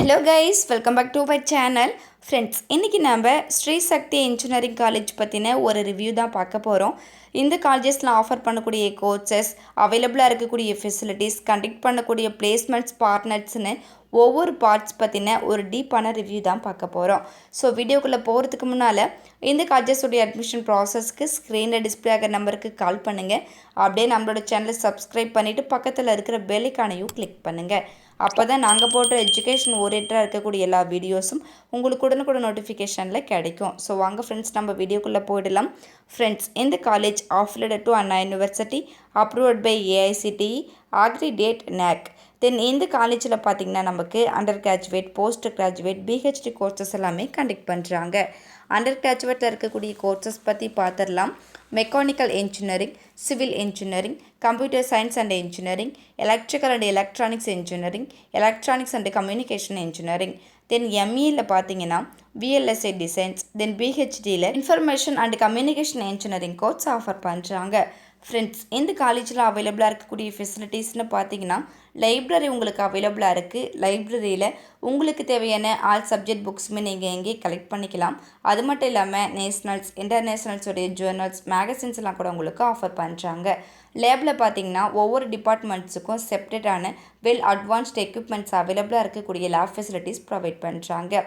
Hello guys, welcome back to my channel. Friends, இன்றைக்கி நம்ம ஸ்ரீ சக்தி engineering college பற்றின ஒரு ரிவ்யூ தான் பார்க்க போகிறோம். இந்த காலேஜஸில் ஆஃபர் பண்ணக்கூடிய கோர்சஸ், அவைலபிளாக இருக்கக்கூடிய ஃபெசிலிட்டிஸ், கண்டக்ட் பண்ணக்கூடிய பிளேஸ்மெண்ட்ஸ், பார்ட்னர்ஸ்னு ஒவ்வொரு பார்ட்ஸ் பற்றின ஒரு டீப்பான ரிவ்யூ தான் பார்க்க போகிறோம். ஸோ வீடியோக்குள்ளே போகிறதுக்கு முன்னால் இந்த காலேஜஸோடைய அட்மிஷன் ப்ராசஸ்க்கு ஸ்க்ரீனில் டிஸ்பிளே ஆகிற நம்பருக்கு கால் பண்ணுங்கள். அப்படியே நம்மளோட சேனலை சப்ஸ்கிரைப் பண்ணிவிட்டு பக்கத்தில் இருக்கிற பெல் ஐகானையும் கிளிக் பண்ணுங்கள். அப்போ தான் நாங்கள் போடுற எஜுகேஷன் ஓரியன்டாக இருக்கக்கூடிய எல்லா வீடியோஸும் உங்களுக்கு உடனுக்குடன் நோட்டிஃபிகேஷனில் கிடைக்கும். ஸோ வாங்க ஃப்ரெண்ட்ஸ், நம்ம வீடியோக்குள்ளே போயிடலாம். ஃப்ரெண்ட்ஸ், இந்த college affiliated to Anna university, approved by AICTE, accredited NAC. Then இந்த காலேஜில் பார்த்திங்கன்னா நமக்கு undergraduate, post graduate, PhD courses எல்லாமே கண்டக்ட் பண்ணுறாங்க. அண்டர் கிராஜுவேட்டில் இருக்கக்கூடிய கோர்சஸ் பற்றி பார்த்துடலாம். Mechanical engineering, civil engineering, computer science and engineering, electrical and electronics engineering, electronics and communication engineering. Then எம்இயில் பார்த்தீங்கன்னா விஎல்எஸ்ஐ டிசைன்ஸ். தென் பிஹெச்டியில் information and communication engineering course offer பண்ணுறாங்க. ஃப்ரெண்ட்ஸ், இந்த காலேஜில் அவைலபிளாக இருக்கக்கூடிய ஃபெசிலிட்டிஸ்னு பார்த்தீங்கன்னா லைப்ரரி உங்களுக்கு அவைலபிளாக இருக்குது. லைப்ரரியில் உங்களுக்கு தேவையான ஆல் சப்ஜெக்ட் புக்ஸுமே நீங்கள் எங்கே கலெக்ட் பண்ணிக்கலாம். அது மட்டும் இல்லாமல் நேஷ்னல்ஸ், இன்டர்நேஷ்னல்ஸோடைய ஜேர்னல்ஸ், மேகசின்ஸ் எல்லாம் கூட உங்களுக்கு ஆஃபர் பண்ணுறாங்க. லேபில் பார்த்தீங்கன்னா ஒவ்வொரு டிபார்ட்மெண்ட்ஸுக்கும் செப்ரேட்டான வெல் அட்வான்ஸ்ட் எக்யூப்மெண்ட்ஸ் அவைலபிளாக இருக்கக்கூடிய லேப் ஃபெசிலிட்டிஸ் ப்ரொவைட் பண்ணுறாங்க.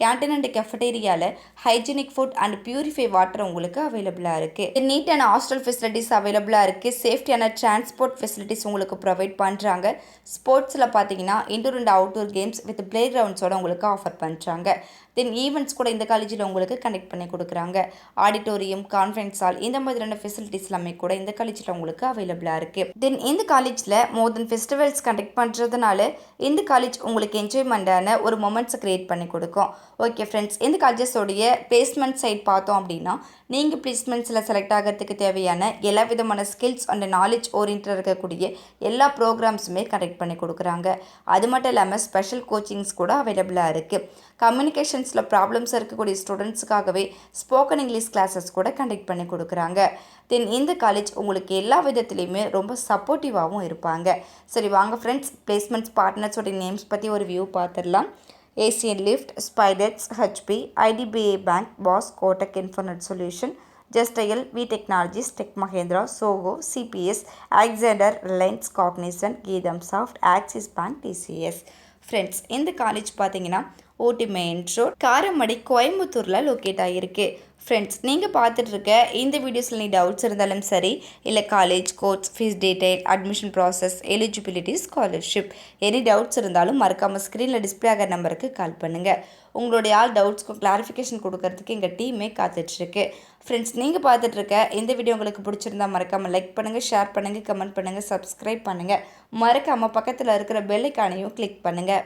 கேன்டீன் அண்ட் கெஃபடேரியாவில் hygienic food and purify water உங்களுக்கு அவைலபிளாக இருக்குது. நீட்டான ஹாஸ்டல் ஃபெசிலிட்டிஸ் அவைலபிளாக இருக்குது. சேஃப்டியான டிரான்ஸ்போர்ட் ஃபெசிலிட்டிஸ் உங்களுக்கு ப்ரொவைட் பண்ணுறாங்க. ஸ்போர்ட்ஸில் பார்த்தீங்கன்னா indoor and outdoor games with play கிரவுண்ட்ஸோட உங்களுக்கு ஆஃபர் பண்ணுறாங்க. தென் ஈவெண்ட்ஸ் கூட இந்த காலேஜில் உங்களுக்கு கனெக்ட் பண்ணி கொடுக்குறாங்க. ஆடிட்டோரியம், கான்ஃபரன்ஸ் ஹால், இந்த மாதிரியான ஃபெசிலிட்டிஸ் எல்லாமே கூட இந்த காலேஜில் உங்களுக்கு அவைலபிளாக இருக்குது. தென் இந்த காலேஜில் மோர் தென் ஃபெஸ்டிவல்ஸ் கண்டக்ட் பண்ணுறதுனால இந்த காலேஜ் உங்களுக்கு என்ஜாய்மெண்ட்டான ஒரு மொமெண்ட்ஸை க்ரியேட் பண்ணி கொடுக்கும். ஓகே ஃப்ரெண்ட்ஸ், இந்த காலேஜஸோடைய பிளேஸ்மெண்ட் சைட் பார்த்தோம் அப்படின்னா நீங்கள் பிளேஸ்மெண்ட்ஸில் செலக்ட் ஆகிறதுக்கு தேவையான எல்லா விதமான ஸ்கில்ஸ் அண்ட் நாலேஜ் ஓரியன்டாக இருக்கக்கூடிய எல்லா ப்ரோக்ராம்ஸுமே கண்டக்ட் பண்ணி கொடுக்குறாங்க. அது மட்டும் இல்லாமல் ஸ்பெஷல் கோச்சிங்ஸ் கூட அவைலபிளாக இருக்குது. கம்யூனிகேஷன்ஸில் ப்ராப்ளம்ஸ் இருக்கக்கூடிய ஸ்டூடெண்ட்ஸுக்காகவே ஸ்போக்கன் இங்கிலீஷ் கிளாஸஸ் கூட கண்டக்ட் பண்ணி கொடுக்குறாங்க. தென் இந்த காலேஜ் உங்களுக்கு எல்லா விதத்துலேயுமே ரொம்ப சப்போர்ட்டிவாகவும் இருப்பாங்க. சரி வாங்க ஃப்ரெண்ட்ஸ், பிளேஸ்மெண்ட்ஸ் பார்ட்னர்ஸோடைய நேம்ஸ் பற்றி ஒரு வியூ பார்த்துடலாம். ஏசியன் லிஃப்ட், ஸ்பைடெக்ஸ், ஹெச்பி, ஐடிபிஐ பேங்க், பாஸ், கோட்டக் இன்ஃபர்நெட் solution, Justdial, V technologies, tech Mahindra, Zoho, CBS, Alexander, Reliance, Cognizant, கீதம் soft, Axis bank, TCS. Friends, இந்த காலேஜ் பார்த்தீங்கன்னா ஊட்டி மெயின் ரோட், காரமடை, கோயம்புத்தூரில் லொக்கேட் ஆகிருக்கு. ஃப்ரெண்ட்ஸ், நீங்கள் பார்த்துட்டு இருக்க இந்த வீடியோஸில் நீ டவுட்ஸ் இருந்தாலும் சரி, இல்லை college course, fees detail, admission process, eligibility, scholarship, any doubts இருந்தாலும் மறக்காமல் ஸ்க்ரீனில் டிஸ்பிளே ஆகிற நம்பருக்கு கால் பண்ணுங்கள். உங்களுடைய ஆல் டவுட்ஸ்க்கும் கிளாரிஃபிகேஷன் கொடுக்கறதுக்கு எங்கள் டீமே காத்துட்ருக்கு. ஃப்ரெண்ட்ஸ், நீங்கள் பார்த்துட்டு இருக்க இந்த வீடியோ உங்களுக்கு பிடிச்சிருந்தா மறக்காமல் லைக் பண்ணுங்கள், ஷேர் பண்ணுங்கள், கமெண்ட் பண்ணுங்கள், சப்ஸ்கிரைப் பண்ணுங்கள். மறக்காமல் பக்கத்தில் இருக்கிற பெல் ஐகானையும் கிளிக் பண்ணுங்கள்.